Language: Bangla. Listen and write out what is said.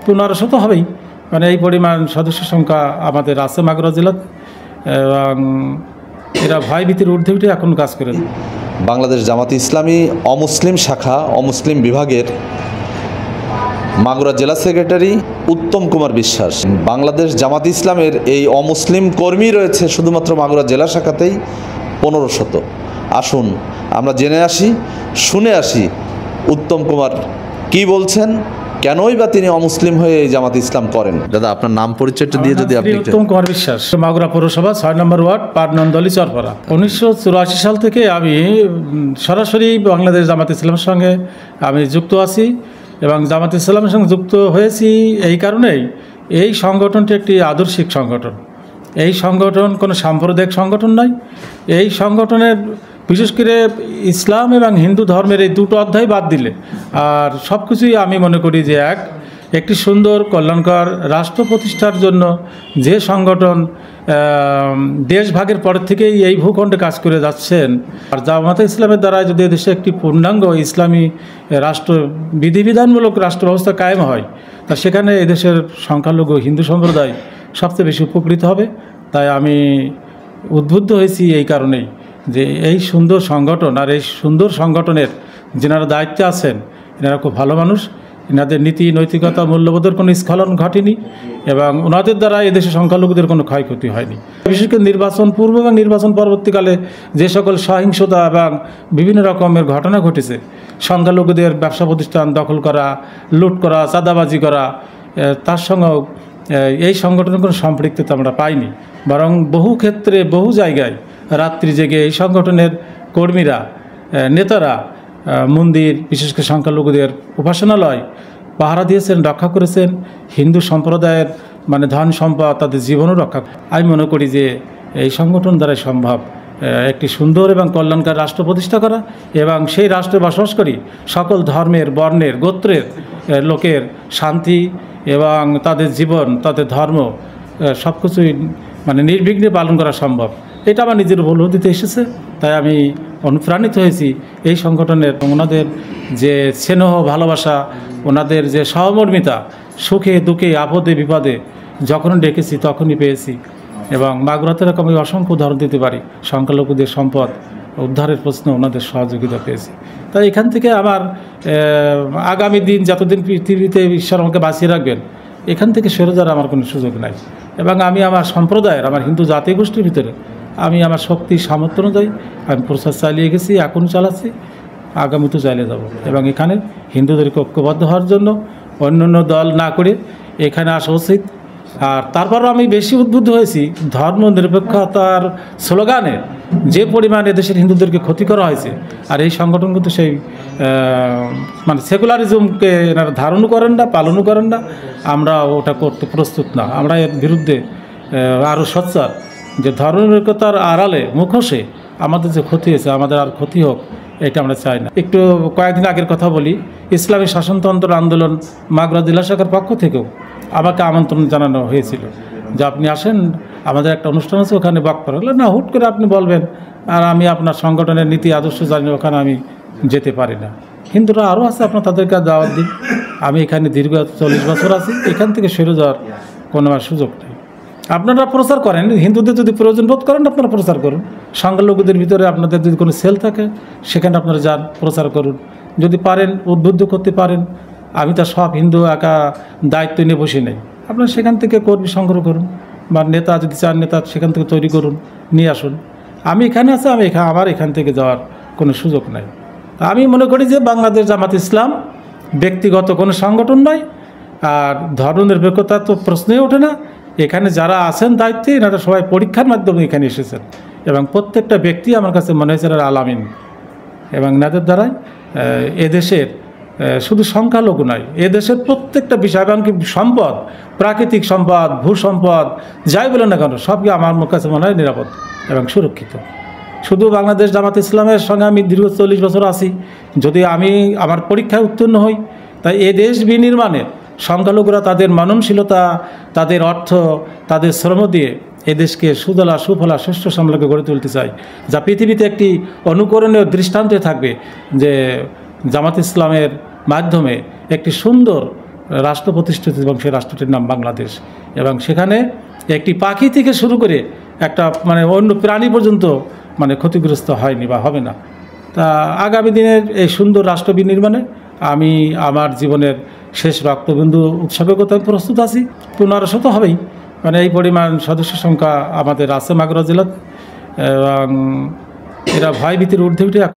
1500 তো হবেই, মানে এই পরিমাণ সদস্য সংখ্যা আমাদের আছে মাগুরা জেলাতে, এবং এরা ভয়ভীতির ঊর্ধ্বে উঠে এখন কাজ করেন। বাংলাদেশ জামাতে ইসলামী অমুসলিম শাখা অমুসলিম বিভাগের মাগুরা জেলা সেক্রেটারি উত্তম কুমার বিশ্বাস। বাংলাদেশ জামাতে ইসলামের এই অমুসলিম কর্মী রয়েছে শুধুমাত্র মাগুরা জেলা শাখাতেই 1500। আসুন আমরা জেনে আসি, শুনে আসি উত্তম কুমার কি বলছেন, কেনই বা তিনি অমুসলিম হয়ে এই জামাত ইসলাম করেন। দাদা, আপনার নাম পরিচয়টা দিয়ে যদি আপনি। উত্তম কুমার বিশ্বাস, মাগুরা পৌরসভা 6 নম্বর ওয়ার্ড, পাটনন্দলি চরপাড়া। 1984 সাল থেকে আমি সরাসরি বাংলাদেশ জামাত ইসলামের সঙ্গে আমি যুক্ত আছি, এবং জামাত ইসলামের সঙ্গে যুক্ত হয়েছি এই কারণেই, এই সংগঠনটি একটি আদর্শিক সংগঠন। এই সংগঠন কোনো সাম্প্রদায়িক সংগঠন নয়। এই সংগঠনের বিশেষ করে ইসলাম এবং হিন্দু ধর্মের এই দুটো অধ্যায় বাদ দিলে আর সব কিছুই আমি মনে করি যে একটি সুন্দর কল্যাণকর রাষ্ট্র প্রতিষ্ঠার জন্য যে সংগঠন দেশ ভাগের পর থেকেই এই ভূখণ্ডে কাজ করে যাচ্ছেন, আর জামাতে ইসলামের দ্বারা যদি দেশে একটি পূর্ণাঙ্গ ইসলামী রাষ্ট্র বিধিবিধানমূলক রাষ্ট্র ব্যবস্থা কায়েম হয়, তা সেখানে এদেশের সংখ্যালঘু হিন্দু সম্প্রদায় সবচেয়ে বেশি উপকৃত হবে। তাই আমি উদ্বুদ্ধ হয়েছি এই কারণেই যে এই সুন্দর সংগঠন আর এই সুন্দর সংগঠনের যেনারা দায়িত্বে আছেন, এনারা খুব ভালো মানুষ, এনাদের নীতি নৈতিকতা মূল্যবোধের কোনো স্খলন ঘটেনি, এবং ওনাদের দ্বারা এদেশে সংখ্যালঘুদের কোনো ক্ষয়ক্ষতি হয়নি। বিশেষ করে নির্বাচন পূর্ব এবং নির্বাচন পরবর্তীকালে যে সকল সহিংসতা এবং বিভিন্ন রকমের ঘটনা ঘটেছে, সংখ্যালঘুদের ব্যবসা প্রতিষ্ঠান দখল করা, লুট করা, চাঁদাবাজি করা, তার সঙ্গেও এই সংগঠনের কোনো সম্পৃক্ততা আমরা পাইনি। বরং বহু ক্ষেত্রে বহু জায়গায় রাত্রি জেগে এই সংগঠনের কর্মীরা নেতারা মন্দির, বিশেষ করে সংখ্যালঘুদের উপাসনালয় পাহারা দিয়েছেন, রক্ষা করেছেন। হিন্দু সম্প্রদায়ের মানে ধন সম্পদ, তাদের জীবনও রক্ষা। আমি মনে করি যে এই সংগঠন দ্বারাই সম্ভব একটি সুন্দর এবং কল্যাণকর রাষ্ট্র প্রতিষ্ঠা করা, এবং সেই রাষ্ট্রে বসবাসকারী সকল ধর্মের, বর্ণের, গোত্রের লোকের শান্তি এবং তাদের জীবন, তাদের ধর্ম সব কিছুই মানে নির্বিঘ্নে পালন করা সম্ভব। এটা আমার নিজের উপলব্ধিতে এসেছে। তাই আমি অনুপ্রাণিত হয়েছি এই সংগঠনের। ওনাদের যে স্নেহ ভালোবাসা, ওনাদের যে সহমর্মিতা, সুখে দুঃখে আপদে বিপদে যখন ডেকেছি তখনই পেয়েছি, এবং মাগুরাতে এরকম আমি অসংখ্য উদাহরণ দিতে পারি। সংখ্যালঘুদের সম্পদ উদ্ধারের প্রশ্নে ওনাদের সহযোগিতা পেয়েছি। তাই এখান থেকে আমার আগামী দিন যতদিন পৃথিবীতে ঈশ্বর আমাকে বাঁচিয়ে রাখবেন, এখান থেকে সরে যাওয়ার আমার কোনো সুযোগ নাই। এবং আমি আমার সম্প্রদায়ের, আমার হিন্দু জাতি গোষ্ঠীর ভিতরে আমি আমার শক্তি সামর্থ্য অনুযায়ী আমি প্রচার চালিয়ে গেছি, এখনও চালাচ্ছি, আগামীতেও চালিয়ে যাব। এবং এখানে হিন্দুদেরকে ঐক্যবদ্ধ হওয়ার জন্য অন্য দল না করে এখানে আসা উচিত। আর তারপরও আমি বেশি উদ্বুদ্ধ হয়েছি ধর্ম নিরপেক্ষতার স্লোগানে যে পরিমাণ এদেশের হিন্দুদেরকে ক্ষতি করা হয়েছে, আর এই সংগঠন কিন্তু সেই মানে সেকুলারিজমকে এনারা ধারণও করেন না, পালনও করেন না। আমরা ওটা করতে প্রস্তুত না। আমরা এর বিরুদ্ধে আরও সোচ্চার যে ধর্মনিরপেক্ষতার আড়ালে মুখোশে আমাদের যে ক্ষতি হয়েছে, আমাদের আর ক্ষতি হোক, এটা আমরা চাই না। একটু কয়েকদিন আগের কথা বলি, ইসলামী শাসনতন্ত্র আন্দোলন মাগুরা জেলা শাখার পক্ষ থেকেও আমাকে আমন্ত্রণ জানানো হয়েছিল যে আপনি আসেন, আমাদের একটা অনুষ্ঠান আছে, ওখানে বক্তব্য হলো না। হুট করে আপনি বলবেন আর আমি আপনার সংগঠনের নীতি আদর্শ জানি, ওখানে আমি যেতে পারি না। হিন্দুরা আরও আছে, আপনার তাদেরকে দাওয়াত দিন। আমি এখানে দীর্ঘ 40 বছর আছি, এখান থেকে সরে যাওয়ার কোনো আমার সুযোগ নেই। আপনারা প্রচার করেন, হিন্দুদের যদি প্রয়োজন বোধ করেন আপনারা প্রচার করুন। সংখ্যালঘুদের ভিতরে আপনাদের যদি কোনো সেল থাকে সেখানে আপনারা যান, প্রচার করুন। যদি পারেন উদ্বুদ্ধ করতে পারেন। আমি তো সব হিন্দু একা দায়িত্ব নিয়ে বসে নেই। আপনারা সেখান থেকে কর্মী সংগ্রহ করুন, বা নেতা যদি চান নেতা সেখান থেকে তৈরি করুন, নিয়ে আসুন। আমি এখানে আছি, আমার এখান থেকে যাওয়ার কোনো সুযোগ নাই। আমি মনে করি যে বাংলাদেশ জামাত ইসলাম ব্যক্তিগত কোনো সংগঠন নয়, আর ধর্মনিরপেক্ষতা তো প্রশ্নই ওঠে না। এখানে যারা আছেন দায়িত্বে, এনারা সবাই পরীক্ষার মাধ্যমে এখানে এসেছেন, এবং প্রত্যেকটা ব্যক্তি আমার কাছে মনে হয়েছে এরা আলামিন, এবং এনাদের দ্বারাই এদেশের শুধু সংখ্যালঘু নয়, এদেশের প্রত্যেকটা বিষয়, এমনকি সম্পদ, প্রাকৃতিক সম্পদ, ভূ সম্পদ, যাই বলেন না কেন, সবই আমার কাছে মনে হয় নিরাপদ এবং সুরক্ষিত। শুধু বাংলাদেশ জামাত ইসলামের সঙ্গে আমি দীর্ঘ 40 বছর আছি। যদি আমি আমার পরীক্ষায় উত্তীর্ণ হই, তাই এ দেশ বিনির্মাণে সংখ্যালঘুরা তাদের মননশীলতা, তাদের অর্থ, তাদের শ্রম দিয়ে এদেশকে সুদলা সুফলা সুষ্ঠু সাম্রাজ্য গড়ে তুলতে চাই, যা পৃথিবীতে একটি অনুকরণীয় দৃষ্টান্তে থাকবে যে জামাত ইসলামের মাধ্যমে একটি সুন্দর রাষ্ট্র প্রতিষ্ঠিত এবং সেই রাষ্ট্রটির নাম বাংলাদেশ। এবং সেখানে একটি পাখি থেকে শুরু করে একটা মানে অন্য প্রাণী পর্যন্ত মানে ক্ষতিগ্রস্ত হয়নি বা হবে না। তা আগামী দিনের এই সুন্দর রাষ্ট্র বিনির্মাণে আমি আমার জীবনের শেষ রক্তবিন্দু উৎসর্গ করতে আমি প্রস্তুত আছি। 1500 হবেই, মানে এই পরিমাণ সদস্য সংখ্যা আমাদের আছে মাগুরা জেলাতে, এবং এরা ভয়ভীতির ঊর্ধ্বে উঠে